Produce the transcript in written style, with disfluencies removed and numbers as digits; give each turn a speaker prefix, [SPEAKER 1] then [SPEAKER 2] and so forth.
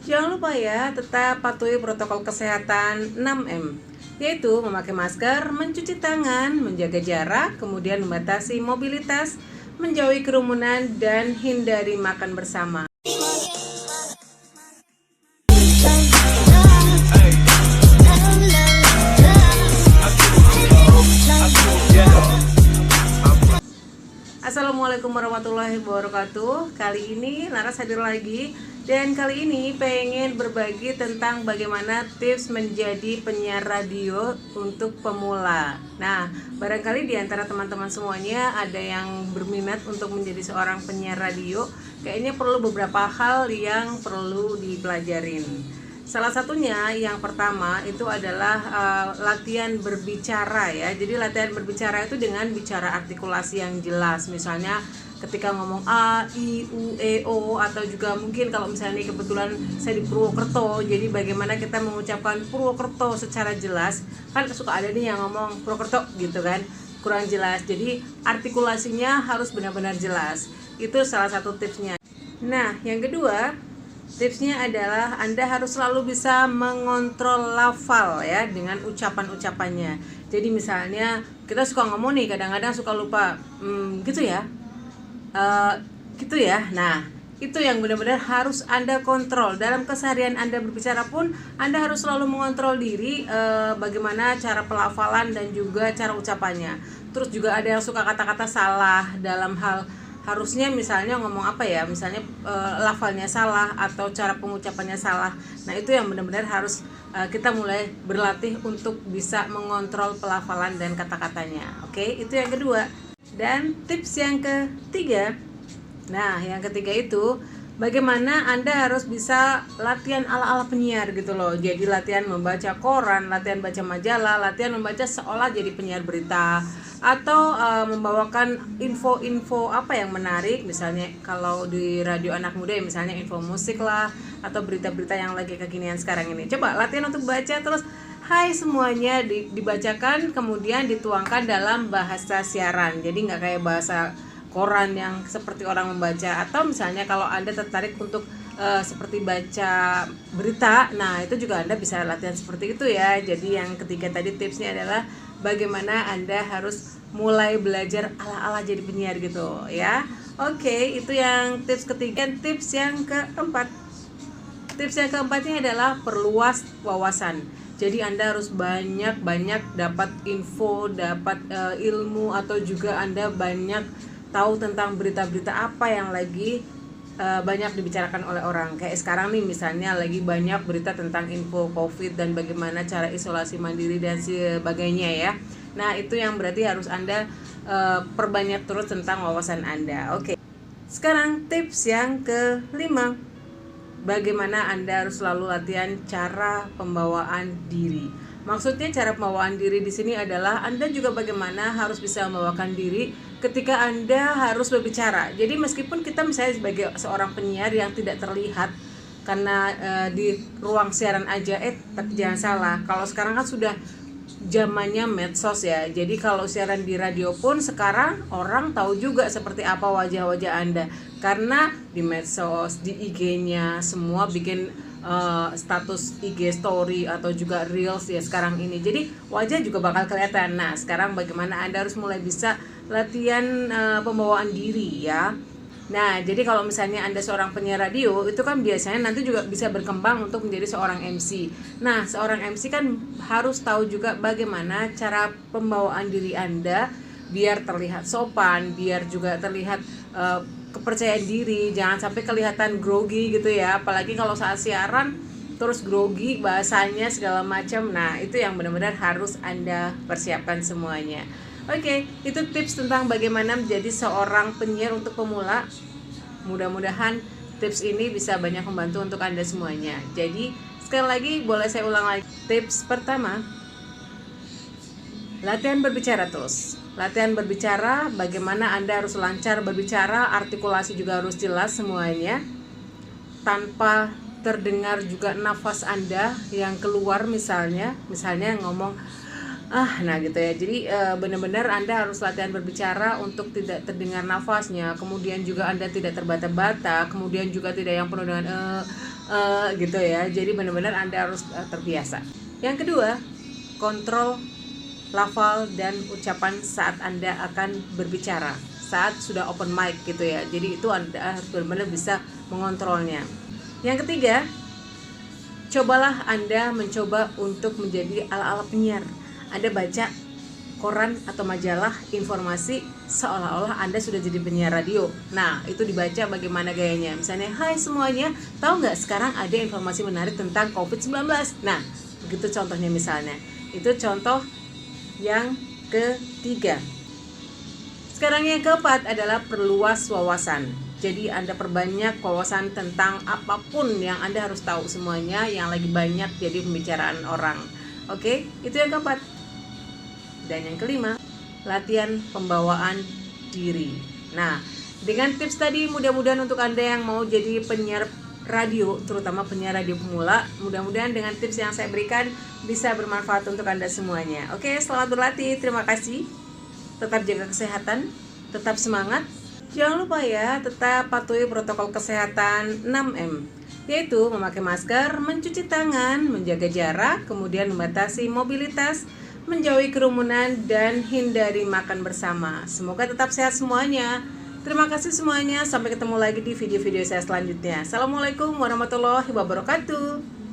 [SPEAKER 1] Jangan lupa ya, tetap patuhi protokol kesehatan 6M, yaitu memakai masker, mencuci tangan, menjaga jarak, kemudian membatasi mobilitas, menjauhi kerumunan, dan hindari makan bersama. Assalamualaikum warahmatullahi wabarakatuh. Kali ini Laras hadir lagi, dan kali ini pengen berbagi tentang bagaimana tips menjadi penyiar radio untuk pemula. Nah, barangkali di antara teman-teman semuanya ada yang berminat untuk menjadi seorang penyiar radio. Kayaknya perlu beberapa hal yang perlu dipelajarin. Salah satunya yang pertama itu adalah latihan berbicara ya. Jadi latihan berbicara itu dengan bicara artikulasi yang jelas. Misalnya ketika ngomong A, I, U, E, O, atau juga mungkin kalau misalnya kebetulan saya di Purwokerto, jadi bagaimana kita mengucapkan Purwokerto secara jelas. Kan suka ada nih yang ngomong Purwokerto gitu kan, kurang jelas. Jadi artikulasinya harus benar-benar jelas. Itu salah satu tipsnya. Nah, yang kedua, tipsnya adalah Anda harus selalu bisa mengontrol lafal ya dengan ucapan-ucapannya. Jadi misalnya kita suka ngomong nih, kadang-kadang suka lupa, gitu ya, gitu ya. Nah, itu yang benar-benar harus Anda kontrol. Dalam keseharian Anda berbicara pun, Anda harus selalu mengontrol diri, bagaimana cara pelafalan dan juga cara ucapannya. Terus juga ada yang suka kata-kata salah dalam hal harusnya misalnya ngomong apa ya, misalnya lafalnya salah atau cara pengucapannya salah. Nah, itu yang benar-benar harus kita mulai berlatih untuk bisa mengontrol pelafalan dan kata-katanya. Oke, itu yang kedua. Dan tips yang ketiga, nah yang ketiga itu bagaimana Anda harus bisa latihan ala-ala penyiar gitu loh. Jadi latihan membaca koran, latihan baca majalah, latihan membaca seolah jadi penyiar berita, atau membawakan info-info apa yang menarik. Misalnya kalau di radio anak muda ya, misalnya info musik lah, atau berita-berita yang lagi kekinian sekarang ini. Coba latihan untuk baca terus hai semuanya dibacakan, kemudian dituangkan dalam bahasa siaran. Jadi nggak kayak bahasa koran yang seperti orang membaca. Atau misalnya kalau Anda tertarik untuk seperti baca berita, nah itu juga Anda bisa latihan seperti itu ya. Jadi yang ketiga tadi tipsnya adalah bagaimana Anda harus mulai belajar ala-ala jadi penyiar gitu ya. Oke, itu yang tips ketiga. Tips yang keempat, tips yang keempatnya adalah perluas wawasan. Jadi Anda harus banyak-banyak dapat info, dapat ilmu, atau juga Anda banyak tahu tentang berita-berita apa yang lagi banyak dibicarakan oleh orang. Kayak sekarang nih misalnya lagi banyak berita tentang info COVID dan bagaimana cara isolasi mandiri dan sebagainya ya. Nah, itu yang berarti harus Anda perbanyak terus tentang wawasan Anda. Oke. Sekarang tips yang kelima, bagaimana Anda harus selalu latihan cara pembawaan diri. Maksudnya cara pembawaan diri di sini adalah Anda juga bagaimana harus bisa membawakan diri ketika Anda harus berbicara. Jadi meskipun kita misalnya sebagai seorang penyiar yang tidak terlihat karena di ruang siaran aja, tapi jangan salah, kalau sekarang kan sudah zamannya medsos ya. Jadi kalau siaran di radio pun sekarang orang tahu juga seperti apa wajah-wajah Anda, karena di medsos, di IG-nya semua bikin status IG story atau juga reels ya sekarang ini. Jadi wajah juga bakal kelihatan. Nah, sekarang bagaimana Anda harus mulai bisa latihan pembawaan diri ya. Nah, jadi kalau misalnya Anda seorang penyiar radio, itu kan biasanya nanti juga bisa berkembang untuk menjadi seorang MC. Nah, seorang MC kan harus tahu juga bagaimana cara pembawaan diri Anda biar terlihat sopan, biar juga terlihat kepercayaan diri, jangan sampai kelihatan grogi gitu ya. Apalagi kalau saat siaran terus grogi, bahasanya segala macam. Nah, itu yang benar-benar harus Anda persiapkan semuanya. Oke, itu tips tentang bagaimana menjadi seorang penyiar untuk pemula. Mudah-mudahan tips ini bisa banyak membantu untuk Anda semuanya. Jadi, sekali lagi boleh saya ulang lagi. Tips pertama, latihan berbicara terus. Latihan berbicara, bagaimana Anda harus lancar berbicara, artikulasi juga harus jelas semuanya, tanpa terdengar juga nafas Anda yang keluar. Misalnya ngomong Nah gitu ya. Jadi benar-benar Anda harus latihan berbicara untuk tidak terdengar nafasnya. Kemudian juga Anda tidak terbata-bata. Kemudian juga tidak yang penuh dengan gitu ya. Jadi benar-benar Anda harus terbiasa. Yang kedua, kontrol lafal dan ucapan saat Anda akan berbicara. Saat sudah open mic gitu ya. Jadi itu Anda harus benar-benar bisa mengontrolnya. Yang ketiga, cobalah Anda mencoba untuk menjadi ala-ala penyiar. Anda baca koran atau majalah informasi seolah-olah Anda sudah jadi penyiar radio. Nah, itu dibaca bagaimana gayanya. Misalnya, hai semuanya, tahu nggak sekarang ada informasi menarik tentang COVID-19? Nah, begitu contohnya misalnya. Itu contoh yang ketiga. Sekarang yang keempat adalah perluas wawasan. Jadi Anda perbanyak wawasan tentang apapun yang Anda harus tahu semuanya yang lagi banyak jadi pembicaraan orang. Oke, itu yang keempat. Dan yang kelima, latihan pembawaan diri. Nah, dengan tips tadi mudah-mudahan untuk Anda yang mau jadi penyiar radio, terutama penyiar radio pemula, mudah-mudahan dengan tips yang saya berikan bisa bermanfaat untuk Anda semuanya. Oke, selamat berlatih. Terima kasih. Tetap jaga kesehatan, tetap semangat. Jangan lupa ya, tetap patuhi protokol kesehatan 6M, yaitu memakai masker, mencuci tangan, menjaga jarak, kemudian membatasi mobilitas, menjauhi kerumunan, dan hindari makan bersama. Semoga tetap sehat semuanya. Terima kasih semuanya. Sampai ketemu lagi di video-video saya selanjutnya. Assalamualaikum warahmatullahi wabarakatuh.